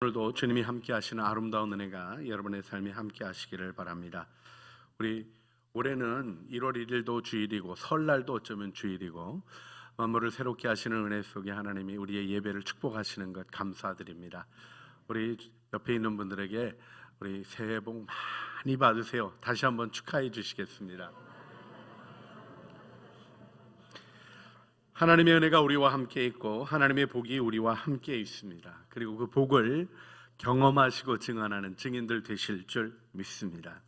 오늘도 주님이 함께 하시는 아름다운 은혜가 여러분의 삶에 함께 하시기를 바랍니다. 우리 올해는 1월 1일도 주일이고 설날도 어쩌면 주일이고 만물을 새롭게 하시는 은혜 속에 하나님이 우리의 예배를 축복하시는 것 감사드립니다. 우리 옆에 있는 분들에게 우리 새해 복 많이 받으세요. 다시 한번 축하해 주시겠습니다. 하나님의 은혜가 우리와 함께 있고 하나님의 복이 우리와 함께 있습니다. 그리고 그 복을 경험하시고 증언하는 증인들 되실 줄 믿습니다.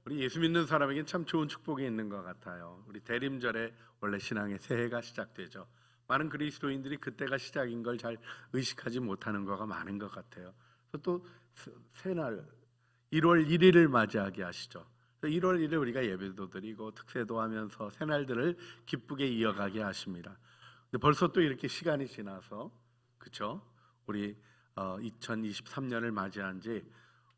우리 예수 믿는 사람에겐 참 좋은 축복이 있는 것 같아요. 우리 대림절에 원래 신앙의 새해가 시작되죠. 많은 그리스도인들이 그때가 시작인 걸 잘 의식하지 못하는 거가 많은 것 같아요. 또 새날 1월 1일을 맞이하게 하시죠. 1월 1일 우리가 예배도 드리고 특세도 하면서 새날들을 기쁘게 이어가게 하십니다. 근데 벌써 또 이렇게 시간이 지나서 그렇죠? 우리 2023년을 맞이한 지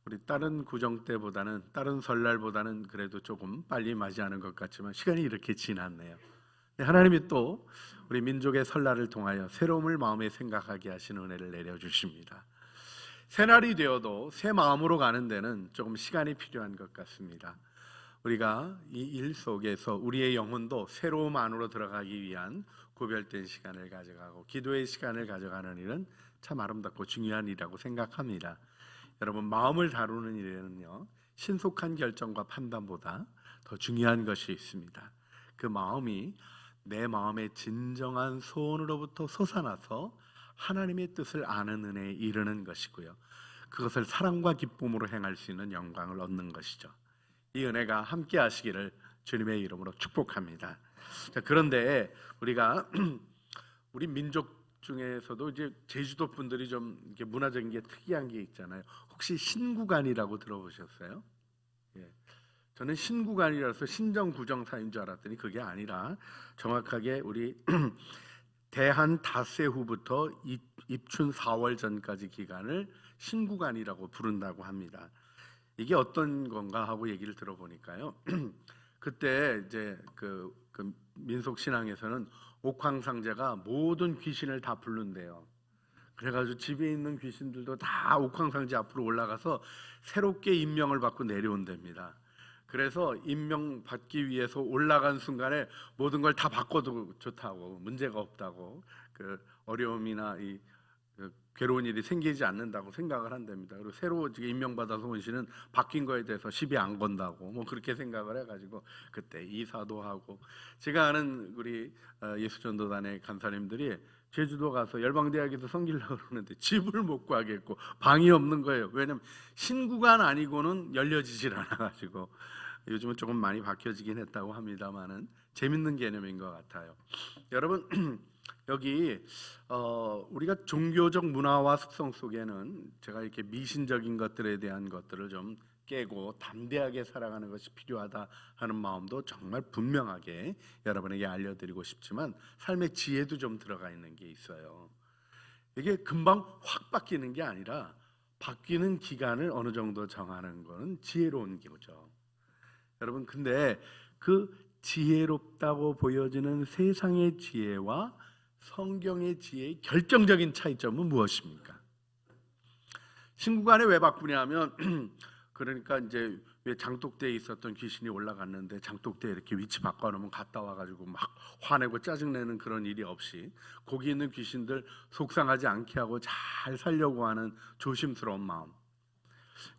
우리 다른 구정 때보다는 다른 설날보다는 그래도 조금 빨리 맞이하는 것 같지만 시간이 이렇게 지났네요. 하나님이 또 우리 민족의 설날을 통하여 새로움을 마음에 생각하게 하시는 은혜를 내려주십니다. 새날이 되어도 새 마음으로 가는 데는 조금 시간이 필요한 것 같습니다. 우리가 이 일 속에서 우리의 영혼도 새로움 안으로 들어가기 위한 구별된 시간을 가져가고 기도의 시간을 가져가는 일은 참 아름답고 중요한 일이라고 생각합니다. 여러분, 마음을 다루는 일에는요 신속한 결정과 판단보다 더 중요한 것이 있습니다. 그 마음이 내 마음의 진정한 소원으로부터 솟아나서 하나님의 뜻을 아는 은혜에 이르는 것이고요, 그것을 사랑과 기쁨으로 행할 수 있는 영광을 얻는 것이죠. 이 은혜가 함께 하시기를 주님의 이름으로 축복합니다. 자, 그런데 우리가 우리 민족 중에서도 이제 제주도 분들이 좀 이렇게 문화적인 게 특이한 게 있잖아요. 혹시 신구간이라고 들어보셨어요? 예. 저는 신구간이라서 신정구정사인 줄 알았더니 그게 아니라 정확하게 우리 대한 닷새 후부터 입춘 4월 전까지 기간을 신구간이라고 부른다고 합니다. 이게 어떤 건가 하고 얘기를 들어보니까요. 그때 이제 그 민속 신앙에서는 옥황상제가 모든 귀신을 다 부른대요. 그래가지고 집에 있는 귀신들도 다 옥황상제 앞으로 올라가서 새롭게 임명을 받고 내려온답니다. 그래서 임명 받기 위해서 올라간 순간에 모든 걸 다 바꿔도 좋다고, 문제가 없다고, 그 어려움이나 이 괴로운 일이 생기지 않는다고 생각을 한답니다. 그리고 새로 임명받아서 온 신은 바뀐 거에 대해서 시비 안 건다고 뭐 그렇게 생각을 해가지고 그때 이사도 하고, 제가 아는 우리 예수전도단의 간사님들이 제주도 가서 열방대학에서 섬기려고 그러는데 집을 못 구하겠고 방이 없는 거예요. 왜냐면 신구간 아니고는 열려지질 않아가지고. 요즘은 조금 많이 바뀌어지긴 했다고 합니다만은 재밌는 개념인 것 같아요. 여러분, 여기 우리가 종교적 문화와 습성 속에는 제가 이렇게 미신적인 것들에 대한 것들을 좀 깨고 담대하게 살아가는 것이 필요하다 하는 마음도 정말 분명하게 여러분에게 알려드리고 싶지만 삶의 지혜도 좀 들어가 있는 게 있어요. 이게 금방 확 바뀌는 게 아니라 바뀌는 기간을 어느 정도 정하는 것은 지혜로운 거죠. 여러분, 근데 그 지혜롭다고 보여지는 세상의 지혜와 성경의 지혜의 결정적인 차이점은 무엇입니까? 신구간에 왜 바꾸냐면 그러니까 이제 왜 장독대에 있었던 귀신이 올라갔는데 장독대에 이렇게 위치 바꿔놓으면 갔다 와가지고 막 화내고 짜증내는 그런 일이 없이 거기 있는 귀신들 속상하지 않게 하고 잘 살려고 하는 조심스러운 마음.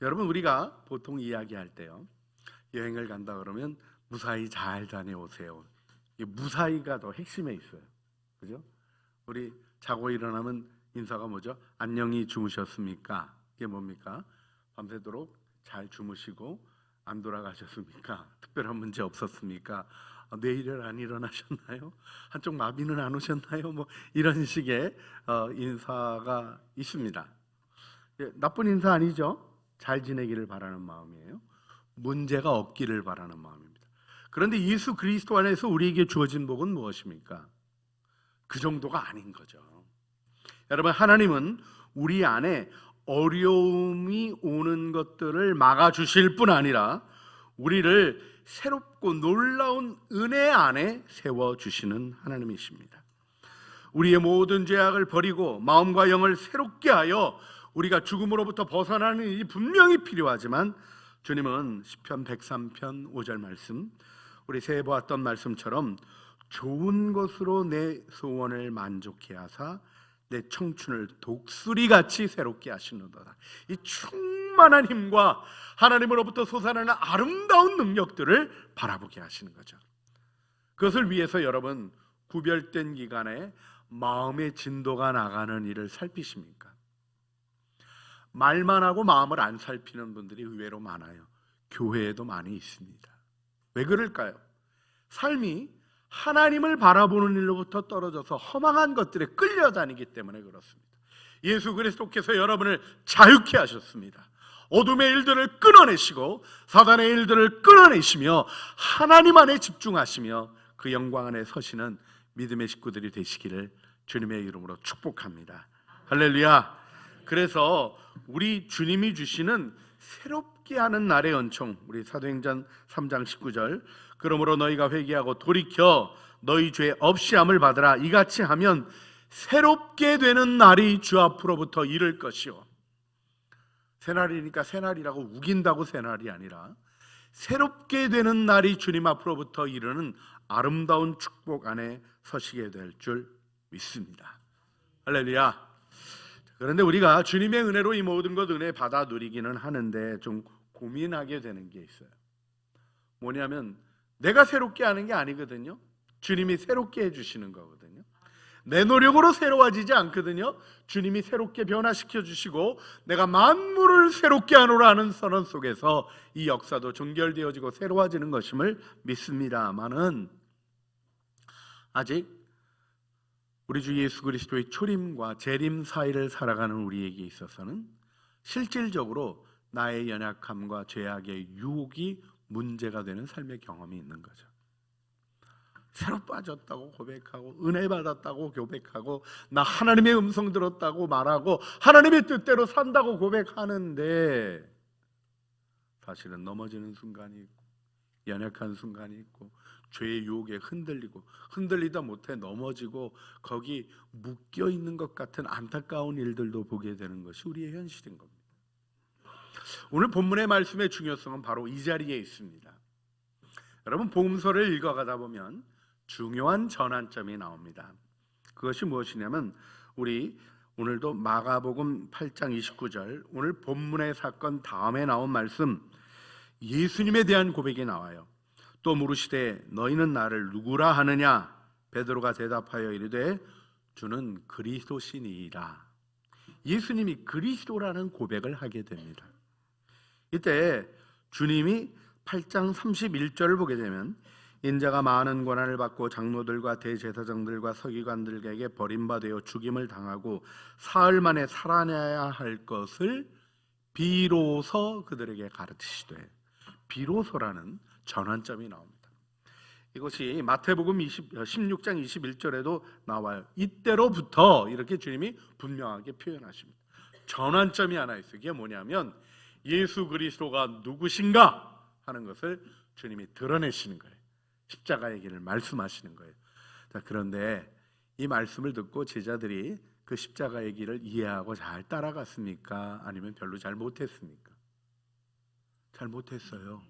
여러분, 우리가 보통 이야기할 때요, 여행을 간다 그러면 무사히 잘 다녀오세요. 무사히가 더 핵심에 있어요. 그죠? 우리 자고 일어나면 인사가 뭐죠? 안녕히 주무셨습니까? 이게 뭡니까? 밤새도록 잘 주무시고 안 돌아가셨습니까? 특별한 문제 없었습니까? 내일은 안 일어나셨나요? 한쪽 마비는 안 오셨나요? 뭐 이런 식의 인사가 있습니다. 나쁜 인사 아니죠? 잘 지내기를 바라는 마음이에요. 문제가 없기를 바라는 마음입니다. 그런데 예수 그리스도 안에서 우리에게 주어진 복은 무엇입니까? 그 정도가 아닌 거죠. 여러분, 하나님은 우리 안에 어려움이 오는 것들을 막아주실 뿐 아니라 우리를 새롭고 놀라운 은혜 안에 세워주시는 하나님이십니다. 우리의 모든 죄악을 버리고 마음과 영을 새롭게 하여 우리가 죽음으로부터 벗어나는 일이 분명히 필요하지만 주님은 시편 103편 5절 말씀, 우리 새해 보았던 말씀처럼 좋은 것으로 내 소원을 만족해 하사 내 청춘을 독수리같이 새롭게 하시는도다. 이 충만한 힘과 하나님으로부터 솟아나는 아름다운 능력들을 바라보게 하시는 거죠. 그것을 위해서 여러분 구별된 기간에 마음의 진도가 나가는 일을 살피십니까? 말만 하고 마음을 안 살피는 분들이 의외로 많아요. 교회에도 많이 있습니다. 왜 그럴까요? 삶이 하나님을 바라보는 일로부터 떨어져서 허망한 것들에 끌려다니기 때문에 그렇습니다. 예수 그리스도께서 여러분을 자유케 하셨습니다. 어둠의 일들을 끊어내시고 사단의 일들을 끊어내시며 하나님 안에 집중하시며 그 영광 안에 서시는 믿음의 식구들이 되시기를 주님의 이름으로 축복합니다. 할렐루야. 그래서 우리 주님이 주시는 새롭게 하는 날의 은총, 우리 사도행전 3장 19절, 그러므로 너희가 회개하고 돌이켜 너희 죄 없이함을 받으라. 이같이 하면 새롭게 되는 날이 주 앞으로부터 이를 것이요. 새날이니까 새날이라고 우긴다고 새날이 아니라 새롭게 되는 날이 주님 앞으로부터 이르는 아름다운 축복 안에 서시게 될 줄 믿습니다. 할렐루야. 그런데 우리가 주님의 은혜로 이 모든 것 은혜 받아 누리기는 하는데 좀 고민하게 되는 게 있어요. 뭐냐면 내가 새롭게 하는 게 아니거든요. 주님이 새롭게 해주시는 거거든요. 내 노력으로 새로워지지 않거든요. 주님이 새롭게 변화시켜 주시고 내가 만물을 새롭게 하노라 하는 선언 속에서 이 역사도 종결되어지고 새로워지는 것임을 믿습니다마는 아직 우리 주 예수 그리스도의 초림과 재림 사이를 살아가는 우리에게 있어서는 실질적으로 나의 연약함과 죄악의 유혹이 문제가 되는 삶의 경험이 있는 거죠. 새로 빠졌다고 고백하고 은혜 받았다고 고백하고 나 하나님의 음성 들었다고 말하고 하나님의 뜻대로 산다고 고백하는데 사실은 넘어지는 순간이 있고 연약한 순간이 있고 죄의 유혹에 흔들리다 못해 넘어지고 거기 묶여있는 것 같은 안타까운 일들도 보게 되는 것이 우리의 현실인 겁니다. 오늘 본문의 말씀의 중요성은 바로 이 자리에 있습니다. 여러분 복음서를 읽어가다 보면 중요한 전환점이 나옵니다. 그것이 무엇이냐면 우리 오늘도 마가복음 8장 29절 오늘 본문의 사건 다음에 나온 말씀 예수님에 대한 고백이 나와요. 또 물으시되 너희는 나를 누구라 하느냐? 베드로가 대답하여 이르되 주는 그리스도시니이다. 예수님이 그리스도라는 고백을 하게 됩니다. 이때 주님이 8장 31절을 보게 되면 인자가 많은 고난을 받고 장로들과 대제사장들과 서기관들에게 버림받아 죽임을 당하고 사흘 만에 살아나야 할 것을 비로소 그들에게 가르치시되 비로소라는 전환점이 나옵니다. 이것이 마태복음 16장 21절에도 나와요. 이때로부터 이렇게 주님이 분명하게 표현하십니다. 전환점이 하나 있어요. 이게 뭐냐면 예수 그리스도가 누구신가 하는 것을 주님이 드러내시는 거예요. 십자가의 길을 말씀하시는 거예요. 자, 그런데 이 말씀을 듣고 제자들이 그 십자가의 길을 이해하고 잘 따라갔습니까? 아니면 별로 잘 못했습니까? 잘 못했어요.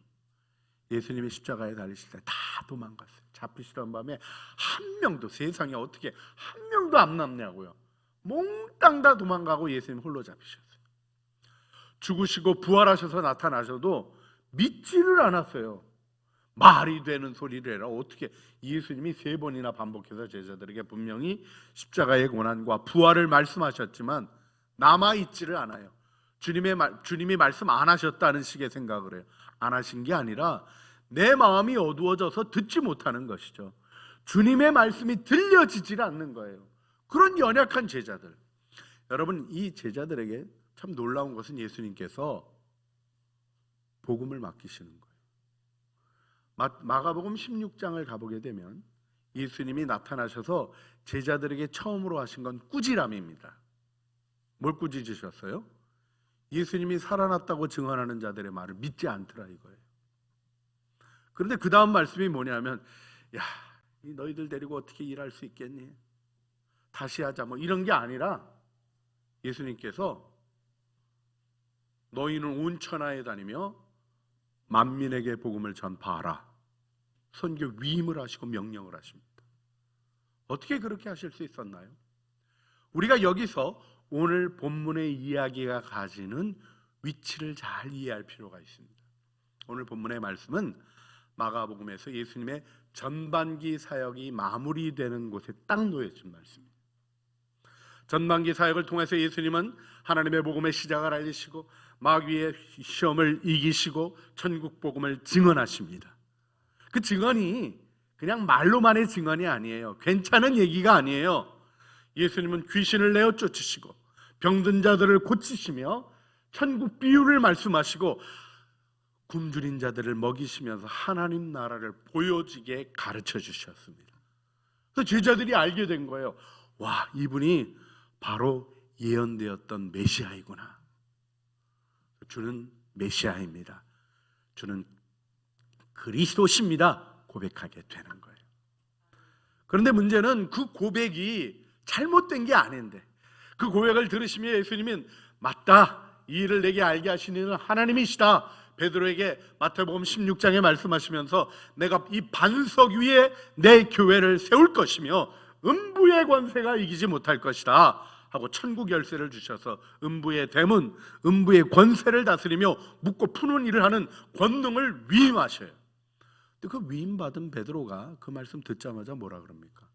예수님이 십자가에 달리실 때 다 도망갔어요. 잡히시던 밤에 한 명도 세상에 어떻게 한 명도 안 남냐고요. 몽땅 다 도망가고 예수님 홀로 잡히셨어요. 죽으시고 부활하셔서 나타나셔도 믿지를 않았어요. 말이 되는 소리를 해라. 어떻게 예수님이 3번이나 반복해서 제자들에게 분명히 십자가의 고난과 부활을 말씀하셨지만 남아있지를 않아요. 주님이 말씀 안 하셨다는 식의 생각을 해요. 안 하신 게 아니라 내 마음이 어두워져서 듣지 못하는 것이죠. 주님의 말씀이 들려지질 않는 거예요. 그런 연약한 제자들. 여러분 이 제자들에게 참 놀라운 것은 예수님께서 복음을 맡기시는 거예요. 마가복음 16장을 가보게 되면 예수님이 나타나셔서 제자들에게 처음으로 하신 건 꾸지람입니다. 뭘 꾸짖으셨어요? 예수님이 살아났다고 증언하는 자들의 말을 믿지 않더라 이거예요. 그런데 그 다음 말씀이 뭐냐면 야, 너희들 데리고 어떻게 일할 수 있겠니? 다시 하자 뭐 이런 게 아니라 예수님께서 너희는 온 천하에 다니며 만민에게 복음을 전파하라. 선교 위임을 하시고 명령을 하십니다. 어떻게 그렇게 하실 수 있었나요? 우리가 여기서 오늘 본문의 이야기가 가지는 위치를 잘 이해할 필요가 있습니다. 오늘 본문의 말씀은 마가복음에서 예수님의 전반기 사역이 마무리되는 곳에 딱 놓여진 말씀입니다. 전반기 사역을 통해서 예수님은 하나님의 복음의 시작을 알리시고 마귀의 시험을 이기시고 천국 복음을 증언하십니다. 그 증언이 그냥 말로만의 증언이 아니에요. 괜찮은 얘기가 아니에요. 예수님은 귀신을 내어 쫓으시고 병든 자들을 고치시며 천국 비유를 말씀하시고 굶주린 자들을 먹이시면서 하나님 나라를 보여지게 가르쳐 주셨습니다. 그래서 제자들이 알게 된 거예요. 와, 이분이 바로 예언되었던 메시아이구나. 주는 메시아입니다. 주는 그리스도십니다. 고백하게 되는 거예요. 그런데 문제는 그 고백이 잘못된 게 아닌데, 그 고백을 들으시며 예수님은 맞다, 이 일을 내게 알게 하시는 하나님이시다, 베드로에게 마태복음 16장에 말씀하시면서 내가 이 반석 위에 내 교회를 세울 것이며 음부의 권세가 이기지 못할 것이다 하고 천국 열쇠를 주셔서 음부의 대문, 음부의 권세를 다스리며 묻고 푸는 일을 하는 권능을 위임하셔요. 근데 그 위임받은 베드로가 그 말씀 듣자마자 뭐라 그럽니까?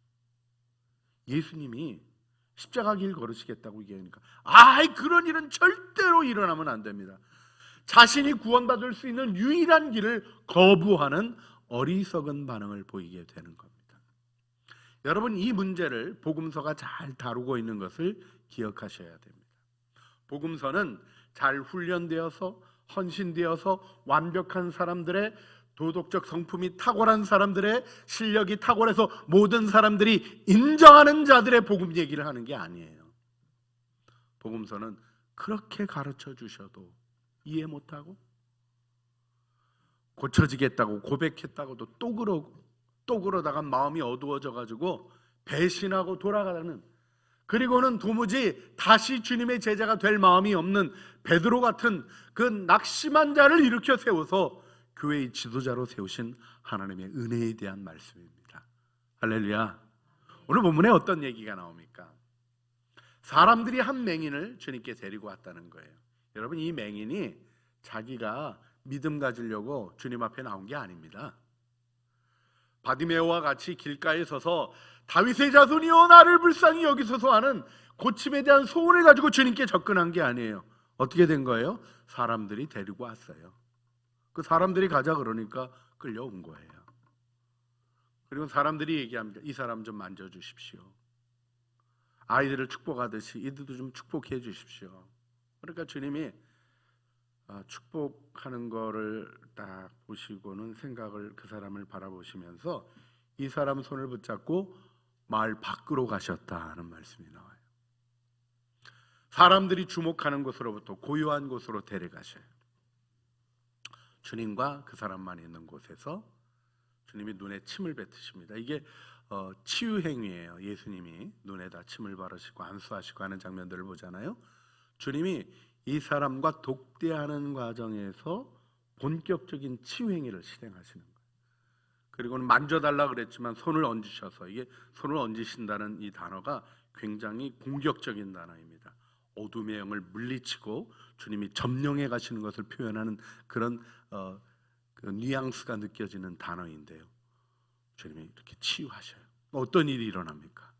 예수님이 십자가 길 걸으시겠다고 얘기하니까 아이, 그런 일은 절대로 일어나면 안 됩니다. 자신이 구원받을 수 있는 유일한 길을 거부하는 어리석은 반응을 보이게 되는 겁니다. 여러분, 이 문제를 복음서가 잘 다루고 있는 것을 기억하셔야 됩니다. 복음서는 잘 훈련되어서 헌신되어서 완벽한 사람들의 도덕적 성품이 탁월한 사람들의 실력이 탁월해서 모든 사람들이 인정하는 자들의 복음 얘기를 하는 게 아니에요. 복음서는 그렇게 가르쳐 주셔도 이해 못하고 고쳐지겠다고 고백했다고도 또 그러고 또 그러다가 마음이 어두워져 가지고 배신하고 돌아가는, 그리고는 도무지 다시 주님의 제자가 될 마음이 없는 베드로 같은 그 낙심한 자를 일으켜 세워서 교회의 지도자로 세우신 하나님의 은혜에 대한 말씀입니다. 할렐루야. 오늘 본문에 어떤 얘기가 나옵니까? 사람들이 한 맹인을 주님께 데리고 왔다는 거예요. 여러분, 이 맹인이 자기가 믿음 가지려고 주님 앞에 나온 게 아닙니다. 바디메오와 같이 길가에 서서 다윗의 자손이여 나를 불쌍히 여기소서 하는 고침에 대한 소원을 가지고 주님께 접근한 게 아니에요. 어떻게 된 거예요? 사람들이 데리고 왔어요. 그 사람들이 가자 그러니까 끌려온 거예요. 그리고 사람들이 얘기합니다. 이 사람 좀 만져주십시오. 아이들을 축복하듯이 이들도 좀 축복해 주십시오. 그러니까 주님이 축복하는 거를 딱 보시고는 생각을, 그 사람을 바라보시면서 이 사람 손을 붙잡고 마을 밖으로 가셨다는 말씀이 나와요. 사람들이 주목하는 곳으로부터 고요한 곳으로 데려가셔요. 주님과 그 사람만 있는 곳에서 주님이 눈에 침을 뱉으십니다. 이게 치유 행위예요. 예수님이 눈에다 침을 바르시고 안수하시고 하는 장면들을 보잖아요. 주님이 이 사람과 독대하는 과정에서 본격적인 치유 행위를 실행하시는 거예요. 그리고는 만져달라 그랬지만 손을 얹으셔서, 이게 손을 얹으신다는 이 단어가 굉장히 공격적인 단어입니다. 어둠의 영을 물리치고 주님이 점령해 가시는 것을 표현하는 그런 그 뉘앙스가 느껴지는 단어인데요. 주님이 이렇게 치유하셔요. 어떤 일이 일어납니까?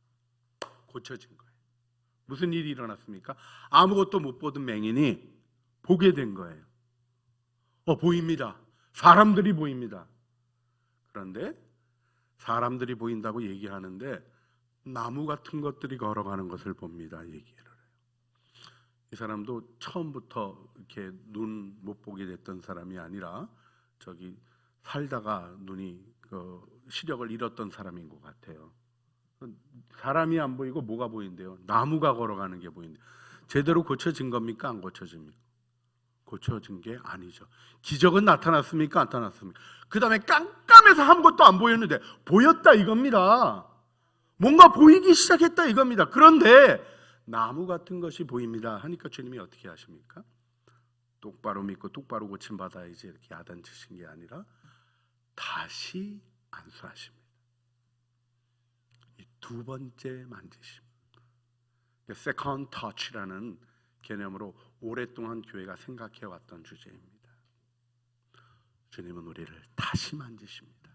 고쳐진 거예요. 무슨 일이 일어났습니까? 아무것도 못 보던 맹인이 보게 된 거예요. 보입니다. 사람들이 보입니다. 그런데 사람들이 보인다고 얘기하는데 나무 같은 것들이 걸어가는 것을 봅니다. 얘기를 해요. 이 사람도 처음부터 이렇게 눈 못 보게 됐던 사람이 아니라 저기 살다가 눈이 시력을 잃었던 사람인 것 같아요. 사람이 안 보이고 뭐가 보인대요? 나무가 걸어가는 게 보인대요. 제대로 고쳐진 겁니까? 안 고쳐집니까? 고쳐진 게 아니죠. 기적은 나타났습니까? 안 나타났습니까? 그 다음에 깜깜해서 아무것도 안 보였는데 보였다 이겁니다. 뭔가 보이기 시작했다 이겁니다. 그런데 나무 같은 것이 보입니다 하니까 주님이 어떻게 하십니까? 똑바로 믿고 똑바로 고침받아야지 이렇게 야단치신 게 아니라 다시 안수하십니다. 이 두 번째 만지심, 세컨드 터치라는 개념으로 오랫동안 교회가 생각해왔던 주제입니다. 주님은 우리를 다시 만지십니다.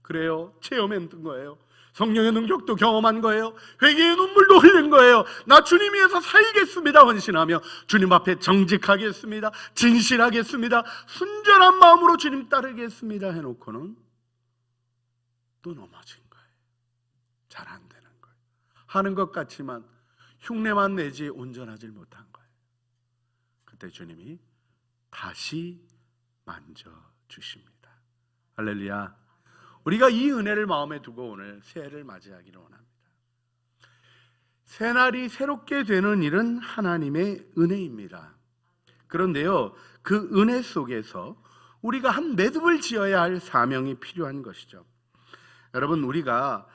그래요, 체험했던 거예요. 성령의 능력도 경험한 거예요. 회개의 눈물도 흘린 거예요. 나 주님 위해서 살겠습니다 헌신하며 주님 앞에 정직하겠습니다, 진실하겠습니다, 순전한 마음으로 주님 따르겠습니다 해놓고는 또 넘어진 거예요. 잘 안 되는 거예요. 하는 것 같지만 흉내만 내지 온전하지 못한 거예요. 그때 주님이 다시 만져주십니다. 할렐루야. 우리가 이 은혜를 마음에 두고 오늘 새해를 맞이하기를 원합니다. 새날이 새롭게 되는 일은 하나님의 은혜입니다. 그런데요, 그 은혜 속에서 우리가 한 매듭을 지어야 할 사명이 필요한 것이죠. 여러분, 우리가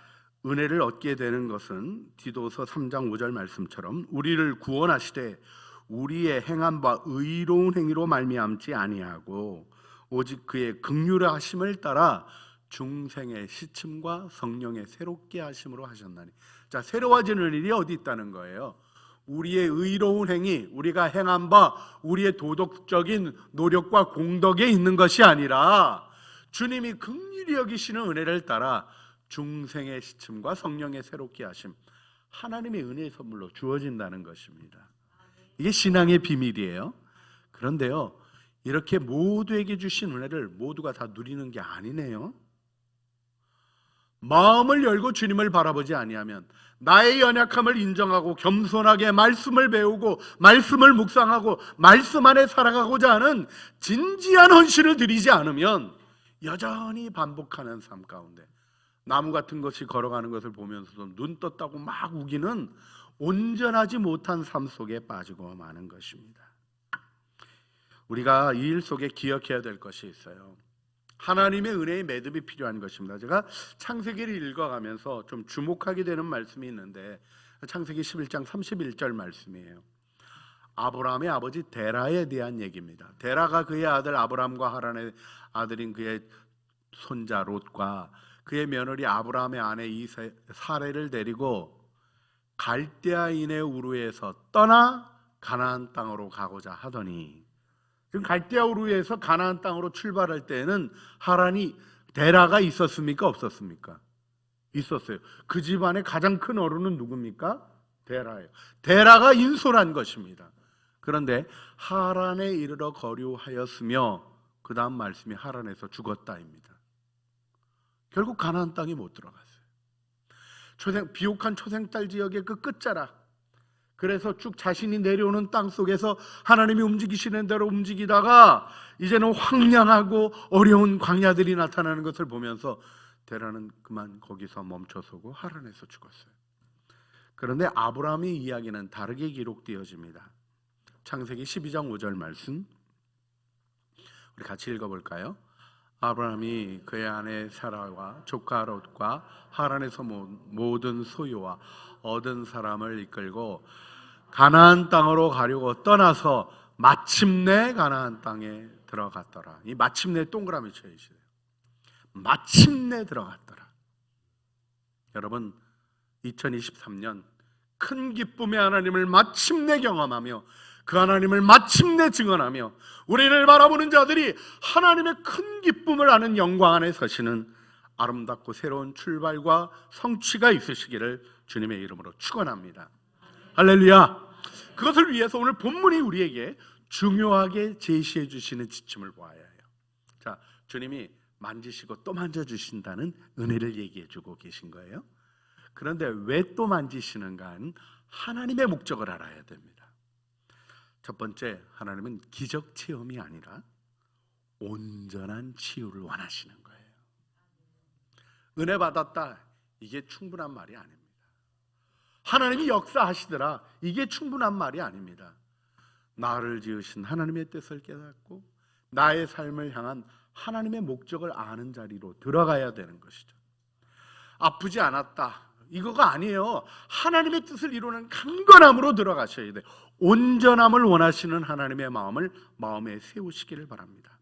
은혜를 얻게 되는 것은 디도서 3장 5절 말씀처럼 우리를 구원하시되 우리의 행한 바 의로운 행위로 말미암지 아니하고 오직 그의 긍휼하심을 따라 중생의 시침과 성령의 새롭게 하심으로 하셨나니. 자, 새로워지는 일이 어디 있다는 거예요? 우리의 의로운 행위, 우리가 행한 바 우리의 도덕적인 노력과 공덕에 있는 것이 아니라 주님이 긍휼히 여기시는 은혜를 따라 중생의 시침과 성령의 새롭게 하심, 하나님의 은혜의 선물로 주어진다는 것입니다. 이게 신앙의 비밀이에요. 그런데요, 이렇게 모두에게 주신 은혜를 모두가 다 누리는 게 아니네요. 마음을 열고 주님을 바라보지 아니하면, 나의 연약함을 인정하고 겸손하게 말씀을 배우고 말씀을 묵상하고 말씀 안에 살아가고자 하는 진지한 헌신을 드리지 않으면 여전히 반복하는 삶 가운데 나무 같은 것이 걸어가는 것을 보면서도 눈 떴다고 막 우기는 온전하지 못한 삶 속에 빠지고 마는 것입니다. 우리가 이 일 속에 기억해야 될 것이 있어요. 하나님의 은혜의 매듭이 필요한 것입니다. 제가 창세기를 읽어가면서 좀 주목하게 되는 말씀이 있는데, 창세기 11장 31절 말씀이에요. 아브라함의 아버지 데라에 대한 얘기입니다. 데라가 그의 아들 아브라함과 하란의 아들인 그의 손자 롯과 그의 며느리 아브라함의 아내 사레를 데리고 갈대아인의 우르에서 떠나 가나안 땅으로 가고자 하더니, 지금 갈대아 우르에서 가나안 땅으로 출발할 때에는 하란이 데라가 있었습니까? 없었습니까? 있었어요. 그 집안의 가장 큰 어른은 누굽니까? 데라예요. 데라가 인솔한 것입니다. 그런데 하란에 이르러 거류하였으며, 그 다음 말씀이 하란에서 죽었다입니다. 결국 가나안 땅에 못 들어갔어요. 비옥한 초생딸 지역의 그 끝자락, 그래서 쭉 자신이 내려오는 땅 속에서 하나님이 움직이시는 대로 움직이다가 이제는 황량하고 어려운 광야들이 나타나는 것을 보면서 데라는 그만 거기서 멈춰서고 하란에서 죽었어요. 그런데 아브라함의 이야기는 다르게 기록되어집니다. 창세기 12장 5절 말씀 우리 같이 읽어볼까요? 아브라함이 그의 아내 사라와 조카 롯과 하란에서 모든 소유와 얻은 사람을 이끌고 가나안 땅으로 가려고 떠나서 마침내 가나안 땅에 들어갔더라. 이 마침내 동그라미 쳐주세요. 마침내 들어갔더라. 여러분, 2023년 큰 기쁨의 하나님을 마침내 경험하며 그 하나님을 마침내 증언하며 우리를 바라보는 자들이 하나님의 큰 기쁨을 아는 영광 안에 서시는 아름답고 새로운 출발과 성취가 있으시기를 주님의 이름으로 축원합니다. 할렐루야. 그것을 위해서 오늘 본문이 우리에게 중요하게 제시해 주시는 지침을 보아야 해요. 자, 주님이 만지시고 또 만져주신다는 은혜를 얘기해 주고 계신 거예요. 그런데 왜 또 만지시는가는 하나님의 목적을 알아야 됩니다. 첫 번째, 하나님은 기적 체험이 아니라 온전한 치유를 원하시는 거예요. 은혜 받았다, 이게 충분한 말이 아닙니다. 하나님이 역사하시더라, 이게 충분한 말이 아닙니다. 나를 지으신 하나님의 뜻을 깨닫고 나의 삶을 향한 하나님의 목적을 아는 자리로 들어가야 되는 것이죠. 아프지 않았다, 이거가 아니에요. 하나님의 뜻을 이루는 강건함으로 들어가셔야 돼요. 온전함을 원하시는 하나님의 마음을 마음에 세우시기를 바랍니다.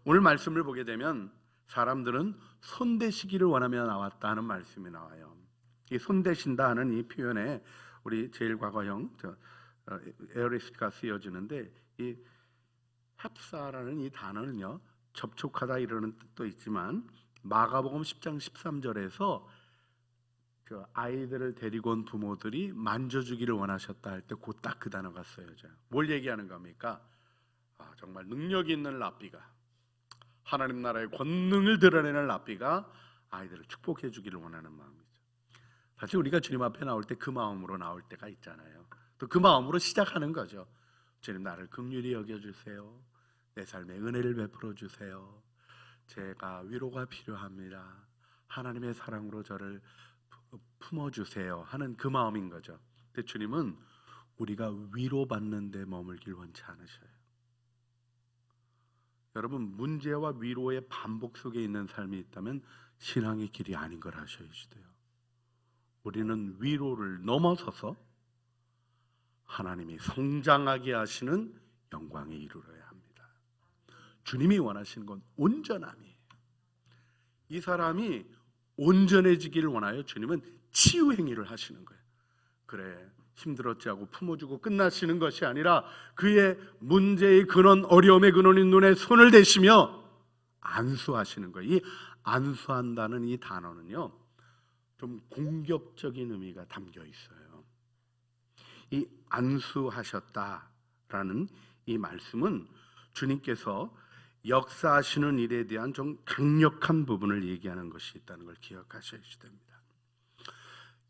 오늘 말씀을 보게 되면 사람들은 손대시기를 원하며 나왔다 하는 말씀이 나와요. 이 손대신다 하는 이 표현에 우리 제일 과거형 에어리스트가 쓰여지는데, 이 합사라는 이 단어는요, 접촉하다 이러는 뜻도 있지만 마가복음 10장 13절에서 그 아이들을 데리고 온 부모들이 만져주기를 원하셨다 할 때 곧 딱 그 단어가 쓰여져요. 뭘 얘기하는 겁니까? 정말 능력 있는 랍비가, 하나님 나라의 권능을 드러내는 랍비가 아이들을 축복해 주기를 원하는 마음이죠. 사실 우리가 주님 앞에 나올 때 그 마음으로 나올 때가 있잖아요. 또 그 마음으로 시작하는 거죠. 주님, 나를 긍휼히 여겨주세요. 내 삶에 은혜를 베풀어 주세요. 제가 위로가 필요합니다. 하나님의 사랑으로 저를 품어주세요 하는 그 마음인 거죠. 근데 주님은 우리가 위로받는 데 머물길 원치 않으셔요. 여러분, 문제와 위로의 반복 속에 있는 삶이 있다면 신앙의 길이 아닌 걸 아셔야지 돼요. 우리는 위로를 넘어서서 하나님이 성장하게 하시는 영광에 이르러야 합니다. 주님이 원하시는 건 온전함이에요. 이 사람이 온전해지기를 원하여 주님은 치유 행위를 하시는 거예요. 그래, 힘들었지 하고 품어주고 끝나시는 것이 아니라 그의 문제의 근원, 어려움의 근원인 눈에 손을 대시며 안수하시는 거예요. 이 안수한다는 이 단어는요, 좀 공격적인 의미가 담겨 있어요. 이 안수하셨다라는 이 말씀은 주님께서 역사하시는 일에 대한 좀 강력한 부분을 얘기하는 것이 있다는 걸 기억하셔야 됩니다.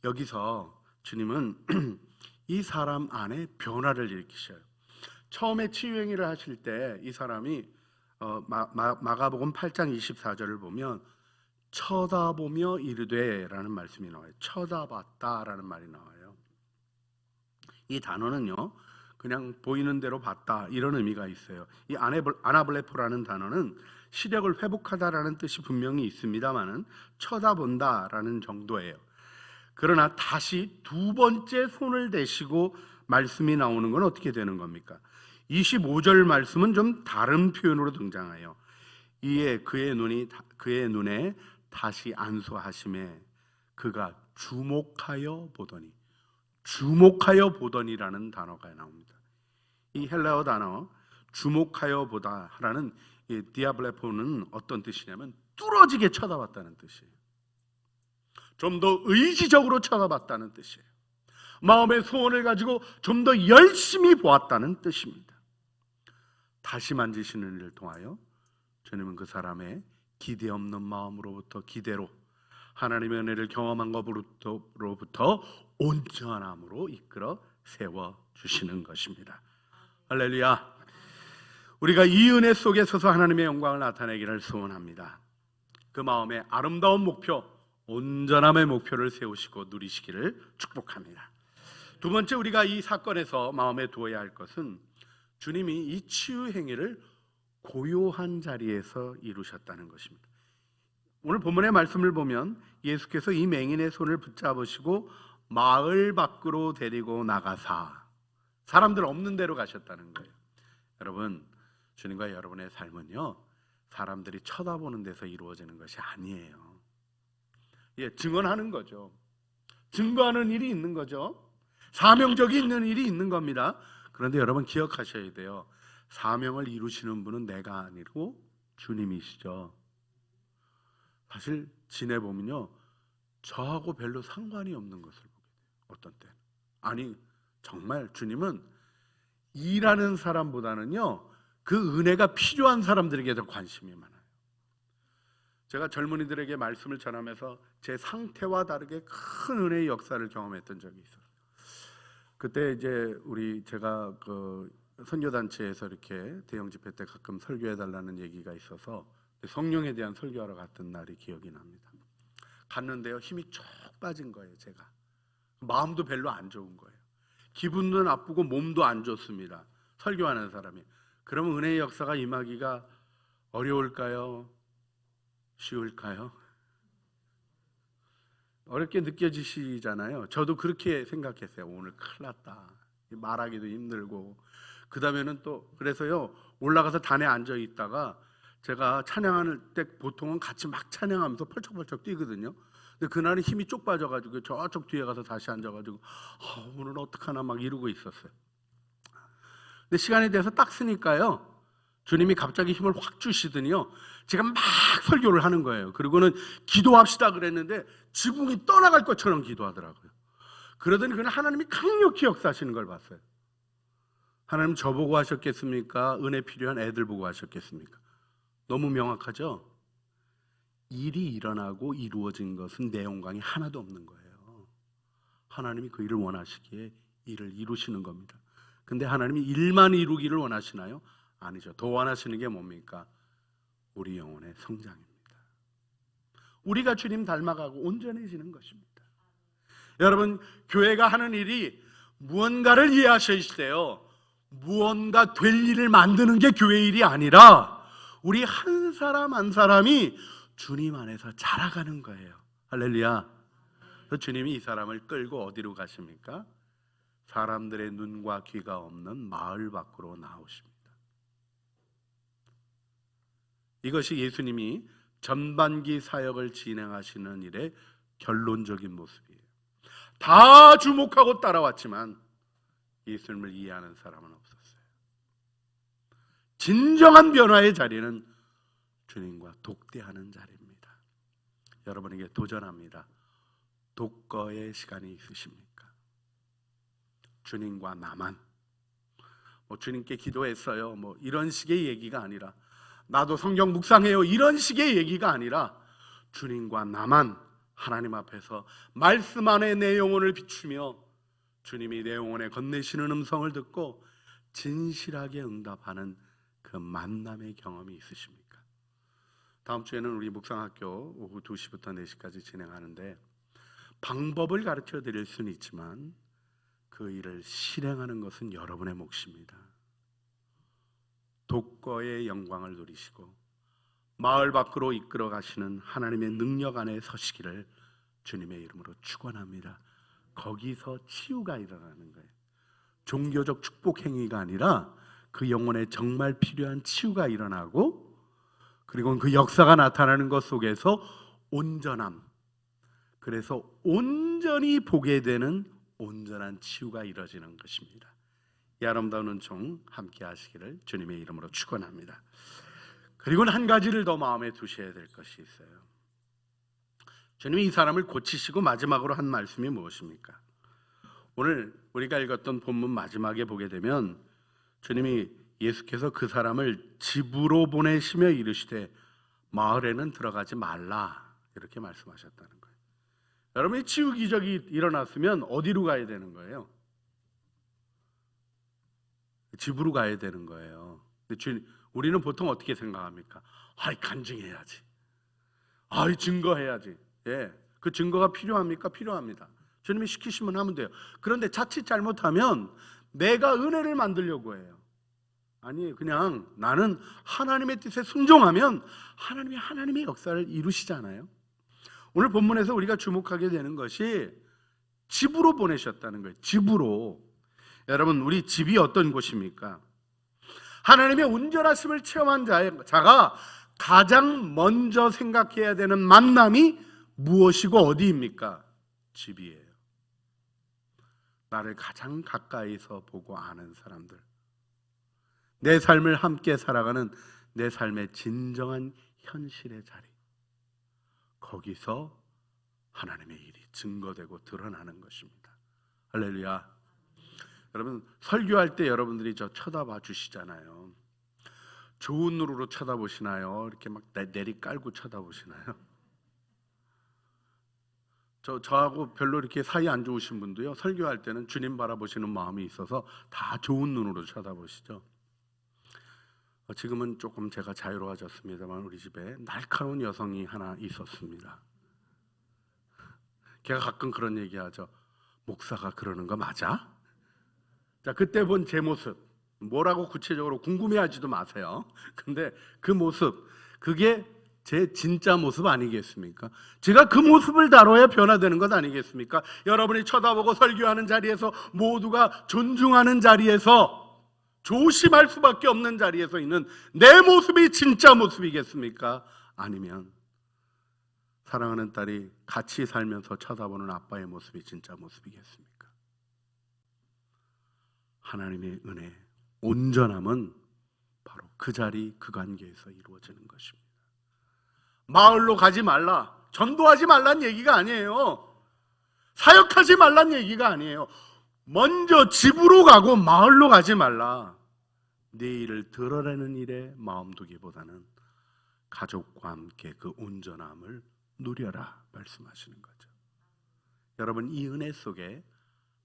여기서 주님은 이 사람 안에 변화를 일으키셔요. 처음에 치유행위를 하실 때 이 사람이 마가복음 8장 24절을 보면 쳐다보며 이르되 라는 말씀이 나와요. 쳐다봤다라는 말이 나와요. 이 단어는요, 그냥 보이는 대로 봤다 이런 의미가 있어요. 이 아나블레포라는 단어는 시력을 회복하다라는 뜻이 분명히 있습니다만은 쳐다본다라는 정도예요. 그러나 다시 두 번째 손을 대시고 말씀이 나오는 건 어떻게 되는 겁니까? 25절 말씀은 좀 다른 표현으로 등장해요. 이에 그의 눈에 다시 안수하심에 그가 주목하여 보더니라는 단어가 나옵니다. 이 헬라어 단어 주목하여 보다라는 이 디아블레포는 어떤 뜻이냐면 뚫어지게 쳐다봤다는 뜻이에요. 좀 더 의지적으로 쳐다봤다는 뜻이에요. 마음의 소원을 가지고 좀 더 열심히 보았다는 뜻입니다. 다시 만지시는 일을 통하여 주님은 그 사람의 기대 없는 마음으로부터 기대로, 하나님의 은혜를 경험한 것으로부터 온전함으로 이끌어 세워주시는 것입니다. 할렐루야. 우리가 이 은혜 속에 서서 하나님의 영광을 나타내기를 소원합니다. 그 마음의 아름다운 목표, 온전함의 목표를 세우시고 누리시기를 축복합니다. 두 번째, 우리가 이 사건에서 마음에 두어야 할 것은 주님이 이 치유 행위를 고요한 자리에서 이루셨다는 것입니다. 오늘 본문의 말씀을 보면 예수께서 이 맹인의 손을 붙잡으시고 마을 밖으로 데리고 나가사 사람들 없는 데로 가셨다는 거예요. 여러분, 주님과 여러분의 삶은요, 사람들이 쳐다보는 데서 이루어지는 것이 아니에요. 증언하는 거죠. 증거하는 일이 있는 거죠. 사명적이 있는 일이 있는 겁니다. 그런데 여러분 기억하셔야 돼요. 사명을 이루시는 분은 내가 아니고 주님이시죠. 사실 지내보면요, 저하고 별로 상관이 없는 것을 보게 돼요. 어떤 때 아니, 정말 주님은 일하는 사람보다는요, 그 은혜가 필요한 사람들에게 더 관심이 많아요. 제가 젊은이들에게 말씀을 전하면서 제 상태와 다르게 큰 은혜의 역사를 경험했던 적이 있어요. 그때 이제 제가 그 선교단체에서 이렇게 대형 집회 때 가끔 설교해달라는 얘기가 있어서 성령에 대한 설교하러 갔던 날이 기억이 납니다. 갔는데요, 힘이 쭉 빠진 거예요. 제가 마음도 별로 안 좋은 거예요. 기분도 나쁘고 몸도 안 좋습니다. 설교하는 사람이. 그러면 은혜의 역사가 임하기가 어려울까요? 쉬울까요? 어렵게 느껴지시잖아요. 저도 그렇게 생각했어요. 오늘 큰일 났다. 말하기도 힘들고, 그 다음에는 또 그래서요 올라가서 단에 앉아 있다가 제가 찬양할 때 보통은 같이 막 찬양하면서 펄쩍펄쩍 뛰거든요. 근데 그날은 힘이 쪽 빠져가지고 저쪽 뒤에 가서 다시 앉아가지고 오늘 어떡하나 막 이러고 있었어요. 근데 시간이 돼서 딱 쓰니까요 주님이 갑자기 힘을 확 주시더니요 제가 막 설교를 하는 거예요. 그리고는 기도합시다 그랬는데 지붕이 떠나갈 것처럼 기도하더라고요. 그러더니 그날 하나님이 강력히 역사하시는 걸 봤어요. 하나님 저보고 하셨겠습니까? 은혜 필요한 애들 보고 하셨겠습니까? 너무 명확하죠? 일이 일어나고 이루어진 것은 내 영광이 하나도 없는 거예요. 하나님이 그 일을 원하시기에 일을 이루시는 겁니다. 근데 하나님이 일만 이루기를 원하시나요? 아니죠. 더 원하시는 게 뭡니까? 우리 영혼의 성장입니다. 우리가 주님 닮아가고 온전해지는 것입니다. 여러분, 교회가 하는 일이 무언가를 이해하셔야 돼요. 무언가 될 일을 만드는 게 교회 일이 아니라 우리 한 사람 한 사람이 주님 안에서 자라가는 거예요. 할렐루야. 주님이 이 사람을 끌고 어디로 가십니까? 사람들의 눈과 귀가 없는 마을 밖으로 나오십니다. 이것이 예수님이 전반기 사역을 진행하시는 일의 결론적인 모습이에요. 다 주목하고 따라왔지만 예수님을 이해하는 사람은 없었어요. 진정한 변화의 자리는 주님과 독대하는 자리입니다. 여러분에게 도전합니다. 독거의 시간이 있으십니까? 주님과 나만, 주님께 기도했어요, 이런 식의 얘기가 아니라, 나도 성경 묵상해요, 이런 식의 얘기가 아니라 주님과 나만 하나님 앞에서 말씀 안에 내 영혼을 비추며 주님이 내 영혼에 건네시는 음성을 듣고 진실하게 응답하는 그 만남의 경험이 있으십니까? 다음 주에는 우리 묵상학교 오후 2시부터 4시까지 진행하는데 방법을 가르쳐 드릴 수는 있지만 그 일을 실행하는 것은 여러분의 몫입니다. 독거의 영광을 누리시고 마을 밖으로 이끌어 가시는 하나님의 능력 안에 서시기를 주님의 이름으로 축원합니다. 거기서 치유가 일어나는 거예요. 종교적 축복 행위가 아니라 그 영혼에 정말 필요한 치유가 일어나고, 그리고 그 역사가 나타나는 것 속에서 온전함, 그래서 온전히 보게 되는 온전한 치유가 이루어지는 것입니다. 이 아름다운 은총 함께 하시기를 주님의 이름으로 축원합니다. 그리고는 한 가지를 더 마음에 두셔야 될 것이 있어요. 주님이 이 사람을 고치시고 마지막으로 한 말씀이 무엇입니까? 오늘 우리가 읽었던 본문 마지막에 보게 되면 주님이 예수께서 그 사람을 집으로 보내시며 이르시되 마을에는 들어가지 말라, 이렇게 말씀하셨다는 거예요. 여러분이 치유 기적이 일어났으면 어디로 가야 되는 거예요? 집으로 가야 되는 거예요. 우리는 보통 어떻게 생각합니까? 간증해야지, 증거해야지. 그 증거가 필요합니까? 필요합니다. 주님이 시키시면 하면 돼요. 그런데 자칫 잘못하면 내가 은혜를 만들려고 해요. 아니, 그냥 나는 하나님의 뜻에 순종하면 하나님이 하나님의 역사를 이루시잖아요. 오늘 본문에서 우리가 주목하게 되는 것이 집으로 보내셨다는 거예요. 집으로. 여러분, 우리 집이 어떤 곳입니까? 하나님의 온전하심을 체험한 자가 가장 먼저 생각해야 되는 만남이 무엇이고 어디입니까? 집이에요. 나를 가장 가까이서 보고 아는 사람들, 내 삶을 함께 살아가는 내 삶의 진정한 현실의 자리, 거기서 하나님의 일이 증거되고 드러나는 것입니다. 할렐루야. 여러분, 설교할 때 여러분들이 저 쳐다봐 주시잖아요. 좋은 눈으로 쳐다보시나요? 이렇게 막 내리 깔고 쳐다보시나요? 저하고 별로 이렇게 사이 안 좋으신 분도요, 설교할 때는 주님 바라보시는 마음이 있어서 다 좋은 눈으로 쳐다보시죠. 지금은 조금 제가 자유로워졌습니다만 우리 집에 날카로운 여성이 하나 있었습니다. 걔가 가끔 그런 얘기하죠. 목사가 그러는 거 맞아? 자, 그때 본 제 모습, 뭐라고 구체적으로 궁금해하지도 마세요. 근데 그 모습, 그게 제 진짜 모습 아니겠습니까? 제가 그 모습을 다뤄야 변화되는 것 아니겠습니까? 여러분이 쳐다보고 설교하는 자리에서, 모두가 존중하는 자리에서, 조심할 수밖에 없는 자리에서 있는 내 모습이 진짜 모습이겠습니까? 아니면 사랑하는 딸이 같이 살면서 쳐다보는 아빠의 모습이 진짜 모습이겠습니까? 하나님의 은혜, 온전함은 바로 그 자리, 그 관계에서 이루어지는 것입니다. 마을로 가지 말라, 전도하지 말란 얘기가 아니에요. 사역하지 말란 얘기가 아니에요. 먼저 집으로 가고 마을로 가지 말라. 내 일을 드러내는 일에 마음 두기보다는 가족과 함께 그 온전함을 누려라 말씀하시는 거죠. 여러분, 이 은혜 속에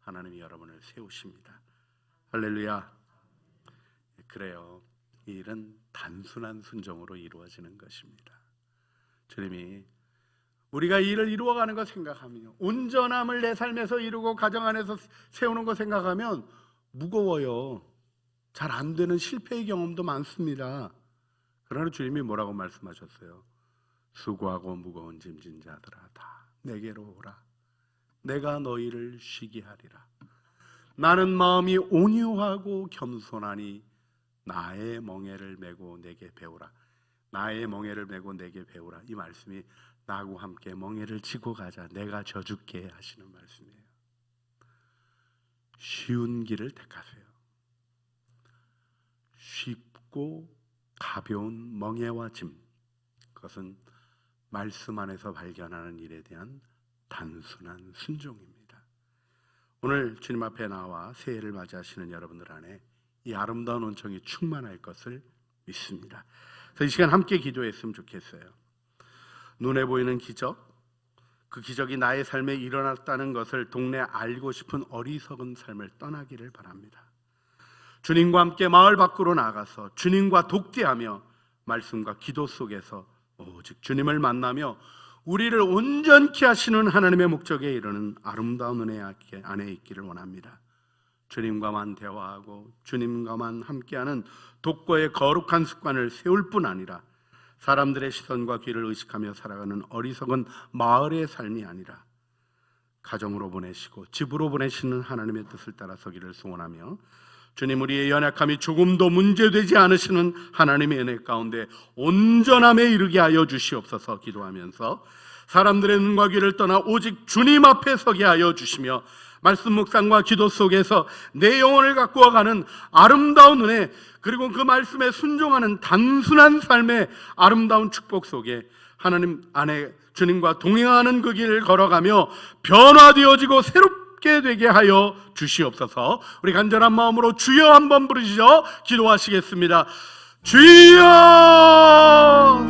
하나님이 여러분을 세우십니다. 할렐루야. 그래요. 이 일은 단순한 순종으로 이루어지는 것입니다. 주님이 우리가 이 일을 이루어가는 거 생각하며, 온전함을 내 삶에서 이루고 가정 안에서 세우는 거 생각하면 무거워요. 잘 안 되는 실패의 경험도 많습니다. 그러나 주님이 뭐라고 말씀하셨어요? 수고하고 무거운 짐진 자들아, 다 내게로 오라. 내가 너희를 쉬게 하리라. 나는 마음이 온유하고 겸손하니 나의 멍에를 메고 내게 배우라. 나의 멍에를 메고 내게 배우라. 이 말씀이 나하고 함께 멍에를 지고 가자, 내가 져줄게 하시는 말씀이에요. 쉬운 길을 택하세요. 쉽고 가벼운 멍에와 짐, 그것은 말씀 안에서 발견하는 일에 대한 단순한 순종입니다. 오늘 주님 앞에 나와 새해를 맞이하시는 여러분들 안에 이 아름다운 온청이 충만할 것을 믿습니다. 그래서 이 시간 함께 기도했으면 좋겠어요. 눈에 보이는 기적, 그 기적이 나의 삶에 일어났다는 것을 동네 알고 싶은 어리석은 삶을 떠나기를 바랍니다. 주님과 함께 마을 밖으로 나가서 주님과 독대하며 말씀과 기도 속에서 오직 주님을 만나며 우리를 온전케 하시는 하나님의 목적에 이르는 아름다운 은혜 안에 있기를 원합니다. 주님과만 대화하고 주님과만 함께하는 독거의 거룩한 습관을 세울 뿐 아니라 사람들의 시선과 귀를 의식하며 살아가는 어리석은 마을의 삶이 아니라 가정으로 보내시고 집으로 보내시는 하나님의 뜻을 따라 서기를 소원하며, 주님, 우리의 연약함이 조금도 문제되지 않으시는 하나님의 은혜 가운데 온전함에 이르게 하여 주시옵소서 기도하면서 사람들의 눈과 귀를 떠나 오직 주님 앞에 서게 하여 주시며, 말씀 묵상과 기도 속에서 내 영혼을 갖고 가는 아름다운 은혜, 그리고 그 말씀에 순종하는 단순한 삶의 아름다운 축복 속에 하나님 안에 주님과 동행하는 그 길을 걸어가며 변화되어지고 새롭게 되게 하여 주시옵소서. 우리 간절한 마음으로 주여 한번 부르시죠. 기도하시겠습니다. 주여!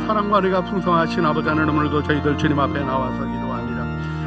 사랑과 은혜가 풍성하신 아버지 하나님, 오늘도 저희들 주님 앞에 나와서 기도합니다.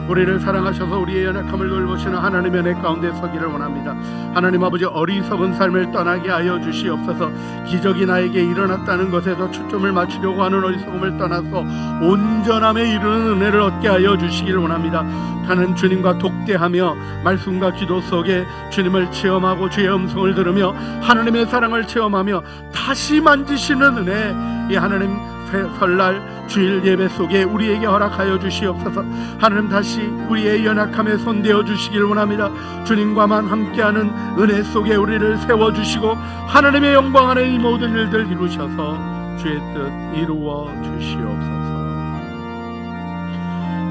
우리를 사랑하셔서 우리의 연약함을 돌보시는 하나님의 은혜 가운데 서기를 원합니다. 하나님 아버지, 어리석은 삶을 떠나게 하여 주시옵소서. 기적이 나에게 일어났다는 것에서 초점을 맞추려고 하는 어리석음을 떠나서 온전함에 이르는 은혜를 얻게 하여 주시기를 원합니다. 하나님, 주님과 독대하며 말씀과 기도 속에 주님을 체험하고 주의 음성을 들으며 하나님의 사랑을 체험하며 다시 만지시는 은혜, 이 하나님 설날 주일 예배 속에 우리에게 허락하여 주시옵소서. 하나님, 다시 우리의 연약함에 손대어 주시길 원합니다. 주님과만 함께하는 은혜 속에 우리를 세워주시고 하나님의 영광 안에 이 모든 일들 이루셔서 주의 뜻 이루어 주시옵소서.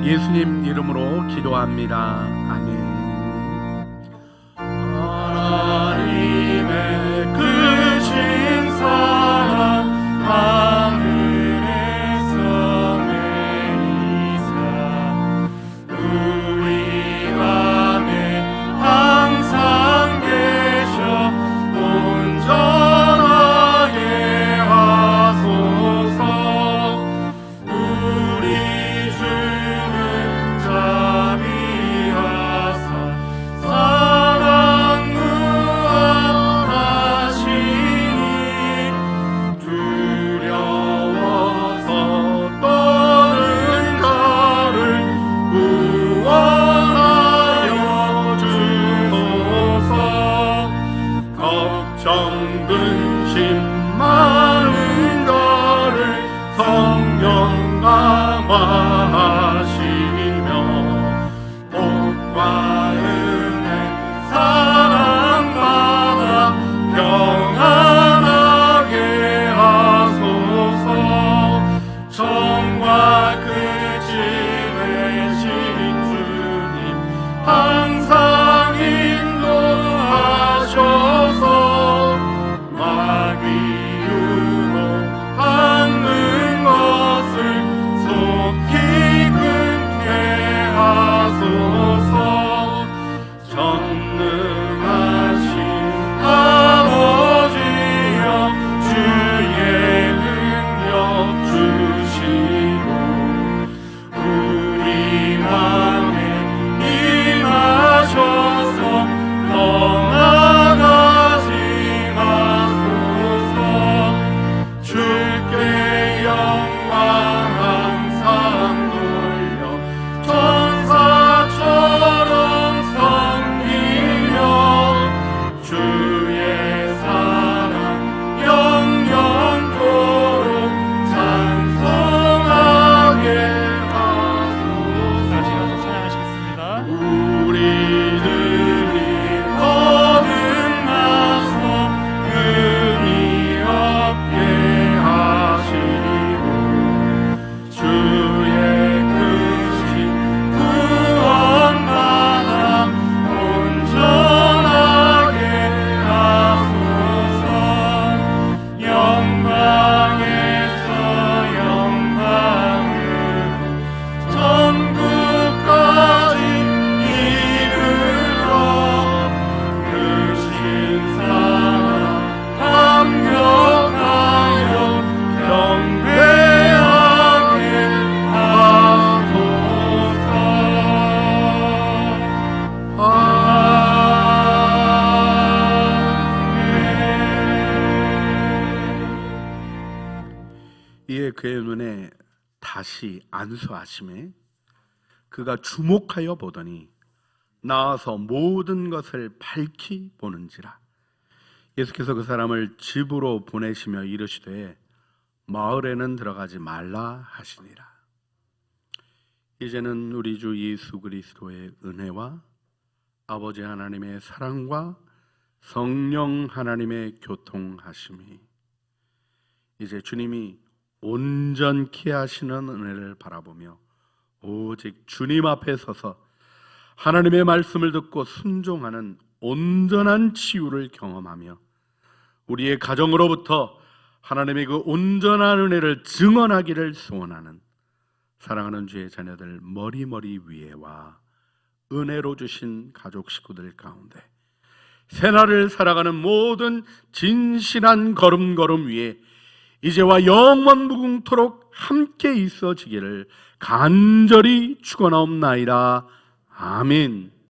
예수님 이름으로 기도합니다. 아멘. 하나님의 크신 사랑 정근심 많은 자를 성령 영화하시며 복과 은혜 사랑받아 평안하게 하소서. 정과 끝이 되신 주님 항상 인도하셔서 마귀유로 받는 것을 속히 끊게 하소서. 전능하신 아버지여 주의 능력 주시고 우리 맘에 임하셔서 떠나가지 마소서. 주께 영광 항상 돌려 천사처럼 섬기며 주의 사랑 영영토록 찬송하게 하소서. 같이 가서 찬양하시겠습니다. 우리들이 거듭나서 은이 없게 하시고 주의 크신 구원받아 온전하게 하소서. 영광에서 영광으로 천국까지 이르러 크신 사랑 감격하여 경배하게 하소서. 아멘. 이에 그의 눈에 다시 안수하심에 그가 주목하여 보더니 나와서 모든 것을 밝히 보는지라. 예수께서 그 사람을 집으로 보내시며 이르시되 마을에는 들어가지 말라 하시니라. 이제는 우리 주 예수 그리스도의 은혜와 아버지 하나님의 사랑과 성령 하나님의 교통하심이 이제 주님이 온전케 하시는 은혜를 바라보며 오직 주님 앞에 서서 하나님의 말씀을 듣고 순종하는 온전한 치유를 경험하며 우리의 가정으로부터 하나님의 그 온전한 은혜를 증언하기를 소원하는 사랑하는 주의 자녀들 머리머리 위에와 은혜로 주신 가족 식구들 가운데 새날을 살아가는 모든 진실한 걸음걸음 위에 이제와 영원 무궁토록 함께 있어지기를 간절히 축원하옵나이다. 아멘.